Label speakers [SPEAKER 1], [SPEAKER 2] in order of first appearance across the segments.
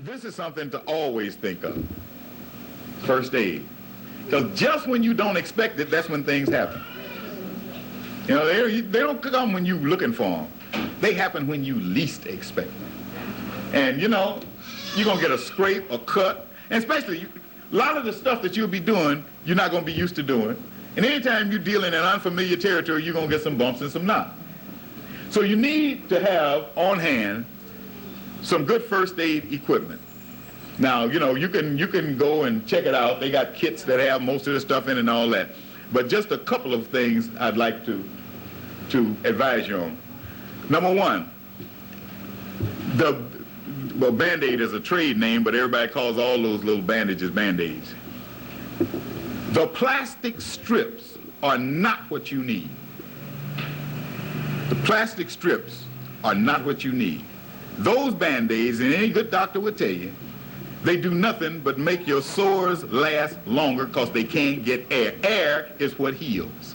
[SPEAKER 1] This is something to always think of. First aid. Because just when you don't expect it, that's when things happen. You know, they don't come when you're looking for them. They happen when you least expect them. And, you know, you're going to get a scrape, a cut, and especially a lot of the stuff that you'll be doing, you're not going to be used to doing. And anytime you deal in an unfamiliar territory, you're going to get some bumps and some knots. So you need to have on hand some good first aid equipment. Now, you know, you can go and check it out. They got kits that have most of the stuff in and all that. But just a couple of things I'd like to advise you on. Number one, well, Band-Aid is a trade name, but everybody calls all those little bandages Band-Aids. The plastic strips are not what you need. The plastic strips are not what you need. Those Band-Aids, and any good doctor would tell you, they do nothing but make your sores last longer because they can't get air. Air is what heals.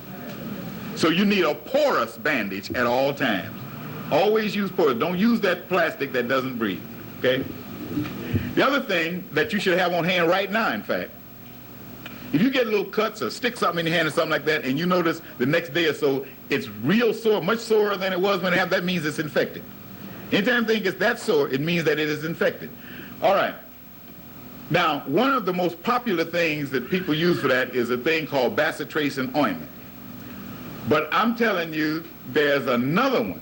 [SPEAKER 1] So you need a porous bandage at all times. Always use porous. Don't use that plastic that doesn't breathe, okay? The other thing that you should have on hand right now, in fact, if you get little cuts or stick something in your hand or something like that, and you notice the next day or so it's real sore, much sorer than it was when it happened, that means it's infected. Anytime thing gets that sore, it means that it is infected. All right. Now, one of the most popular things that people use for that is a thing called bacitracin ointment. But I'm telling you, there's another one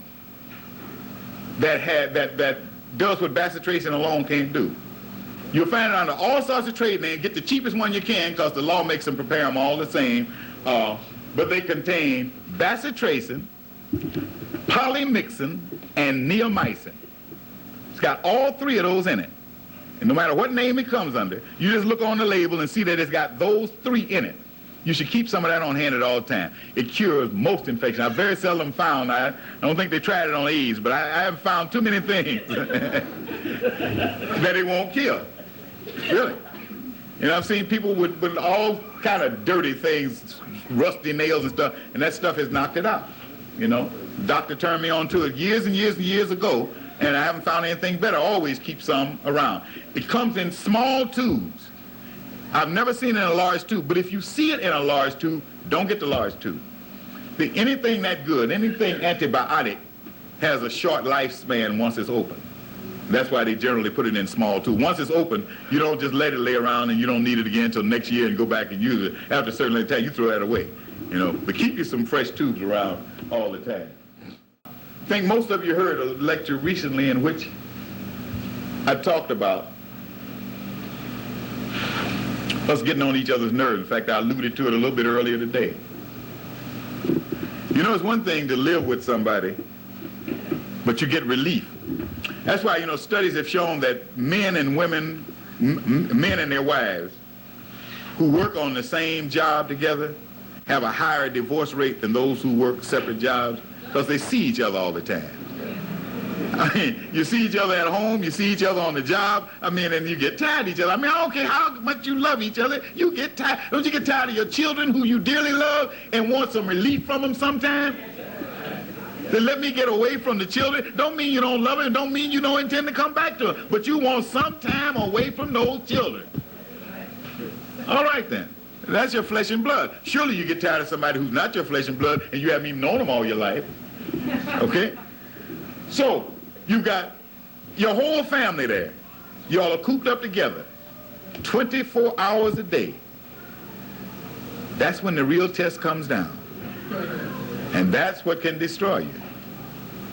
[SPEAKER 1] that does what bacitracin alone can't do. You'll find it under all sorts of trade names. Get the cheapest one you can because the law makes them prepare them all the same. But they contain bacitracin, polymyxin, and neomycin. It's got all three of those in it. And no matter what name it comes under, you just look on the label and see that it's got those three in it. You should keep some of that on hand at all times. It cures most infections. I've very seldom found, I don't think they tried it on AIDS, but I haven't found too many things that it won't kill. Really. You know, I've seen people with all kind of dirty things, rusty nails and stuff, and that stuff has knocked it out. You know, the doctor turned me on to it years and years and years ago, and I haven't found anything better. Always keep some around. It comes in small tubes. I've never seen it in a large tube, but if you see it in a large tube, don't get the large tube. Anything that good, anything antibiotic has a short lifespan once it's open. That's why they generally put it in small tubes. Once it's open, you don't just let it lay around and you don't need it again until next year and go back and use it. After a certain time, you throw that away. You know, but keep you some fresh tubes around all the time. I think most of you heard a lecture recently in which I talked about us getting on each other's nerves. In fact, I alluded to it a little bit earlier today. You know, it's one thing to live with somebody, but you get relief. That's why, you know, studies have shown that men and women, men and their wives, who work on the same job together have a higher divorce rate than those who work separate jobs because they see each other all the time. I mean, you see each other at home, you see each other on the job, I mean, and you get tired of each other. I mean, I don't care how much you love each other, you get tired. Don't you get tired of your children who you dearly love and want some relief from them sometime? Then let me get away from the children. Don't mean you don't love them, don't mean you don't intend to come back to them, but you want some time away from those children. All right then. That's your flesh and blood. Surely you get tired of somebody who's not your flesh and blood and you haven't even known them all your life. Okay? So, you've got your whole family there. You all are cooped up together 24 hours a day. That's when the real test comes down. And that's what can destroy you.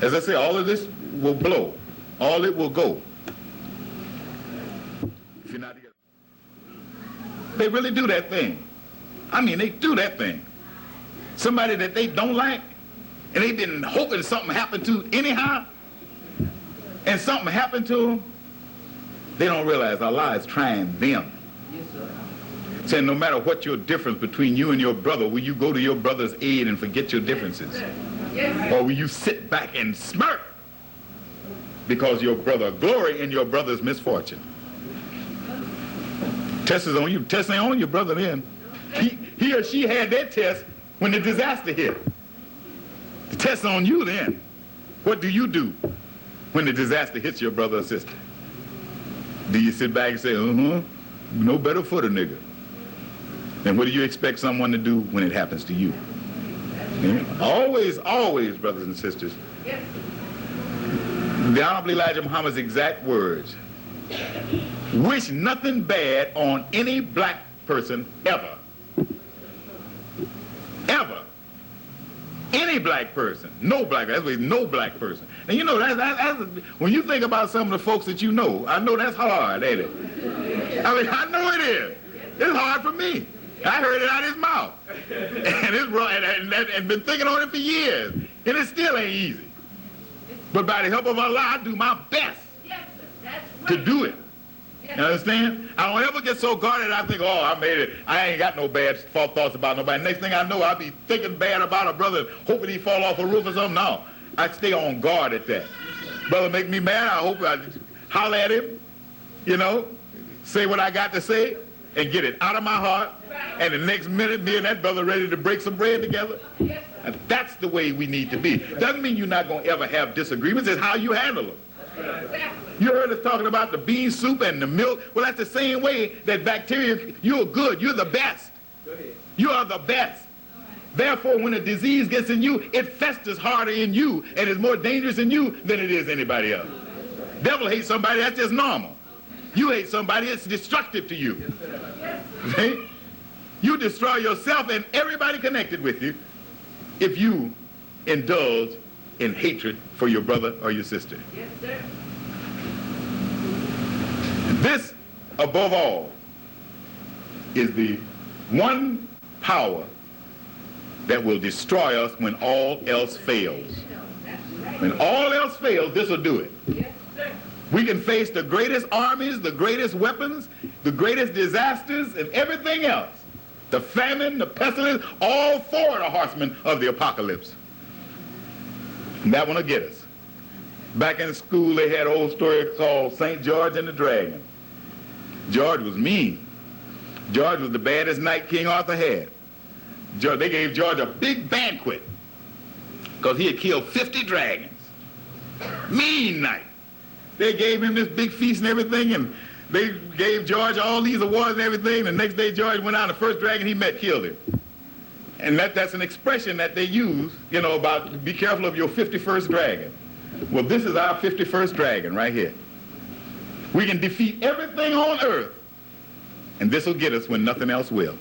[SPEAKER 1] As I say, all of this will blow. All it will go. If you're not together. They really do that thing. I mean, they do that thing. Somebody that they don't like, and they've been hoping something happened to anyhow, and something happened to them, they don't realize Allah is trying them. Yes, sir. Saying no matter what your difference between you and your brother, will you go to your brother's aid and forget your differences? Yes. Or will you sit back and smirk because your brother glory in your brother's misfortune? Test is on you. Test ain't on your brother then. He or she had that test when the disaster hit. The test on you then. What do you do when the disaster hits your brother or sister? Do you sit back and say, no better for the nigga? Then what do you expect someone to do when it happens to you? Yeah. Always, always, brothers and sisters, the Honorable Elijah Muhammad's exact words, wish nothing bad on any black person ever. Ever. Any black person. No black, that's no black person. And you know, that's when you think about some of the folks that you know, I know that's hard, ain't it? I mean, I know it is. It's hard for me. I heard it out of his mouth. And it's and been thinking on it for years. And it still ain't easy. But by the help of Allah, I do my best to do it. You understand? I don't ever get so guarded I think, oh, I made it. I ain't got no bad thoughts about nobody. Next thing I know, I'll be thinking bad about a brother, hoping he fall off a roof or something. No, I stay on guard at that. Brother make me mad, I hope I holler at him, you know, say what I got to say, and get it out of my heart. And the next minute, me and that brother ready to break some bread together. And that's the way we need to be. Doesn't mean you're not going to ever have disagreements. It's how you handle them. You heard us talking about the bean soup and the milk. Well, that's the same way that bacteria, you're good. You're the best. You are the best. Therefore, when a disease gets in you, it festers harder in you and is more dangerous in you than it is anybody else. Devil hates somebody, that's just normal. You hate somebody, it's destructive to you. See? You destroy yourself and everybody connected with you if you indulge in hatred for your brother or your sister.
[SPEAKER 2] Yes, sir.
[SPEAKER 1] This, above all, is the one power that will destroy us when all else fails. When all else fails, this will do it.
[SPEAKER 2] Yes, sir.
[SPEAKER 1] We can face the greatest armies, the greatest weapons, the greatest disasters, and everything else. The famine, the pestilence, all four are horsemen of the apocalypse. And that one will get us. Back in school, they had an old story called St. George and the Dragon. George was mean. George was the baddest knight King Arthur had. They gave George a big banquet because he had killed 50 dragons. Mean knight. They gave him this big feast and everything, and they gave George all these awards and everything. The next day, George went out, and the first dragon he met killed him. And that's an expression that they use, you know, about be careful of your 51st dragon. Well, this is our 51st dragon right here. We can defeat everything on earth, and this will get us when nothing else will.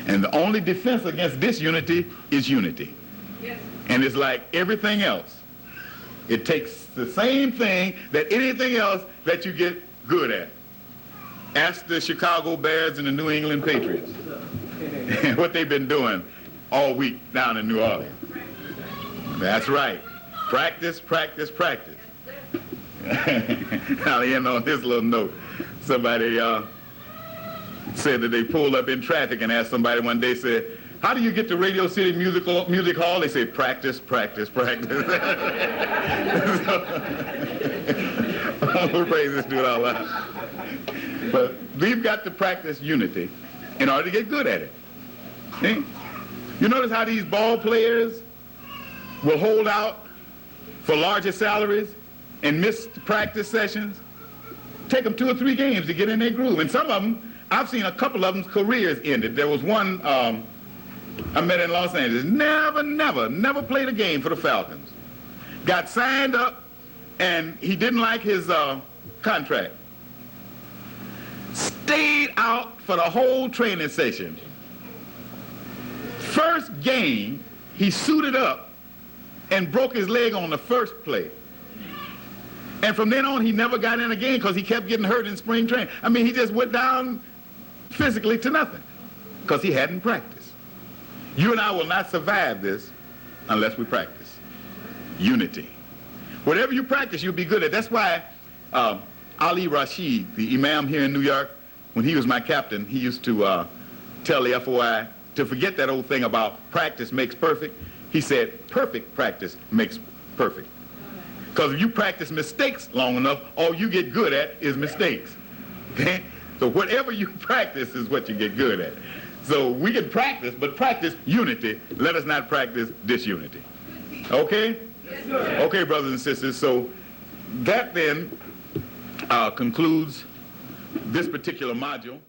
[SPEAKER 1] And the only defense against disunity is unity.
[SPEAKER 2] Yes.
[SPEAKER 1] And it's like everything else. It takes the same thing that anything else that you get good at. Ask the Chicago Bears and the New England Patriots what they've been doing all week down in New Orleans. That's right. Practice, practice, practice. I'll end on this little note. Somebody said that they pulled up in traffic and asked somebody one day, said, how do you get to Radio City Music Hall? They say, practice, practice, practice. We'll praise this dude all out. But we've got to practice unity in order to get good at it. See? You notice how these ball players will hold out for larger salaries and miss practice sessions? Take them 2 or 3 games to get in their groove. And some of them, I've seen a couple of them's careers ended. There was one I met in Los Angeles, never played a game for the Falcons. Got signed up, and he didn't like his contract. Stayed out for the whole training session. First game, he suited up and broke his leg on the first play. And from then on, he never got in a game because he kept getting hurt in spring training. I mean, he just went down physically to nothing because he hadn't practiced. You and I will not survive this unless we practice. Unity. Whatever you practice, you'll be good at. That's why Ali Rashid, the imam here in New York, when he was my captain, he used to tell the FOI to forget that old thing about practice makes perfect. He said, perfect practice makes perfect. Because if you practice mistakes long enough, all you get good at is mistakes. Okay? So whatever you practice is what you get good at. So we can practice, but practice unity. Let us not practice disunity. Okay?
[SPEAKER 2] Yes, sir.
[SPEAKER 1] Okay, brothers and sisters. So that then concludes this particular module.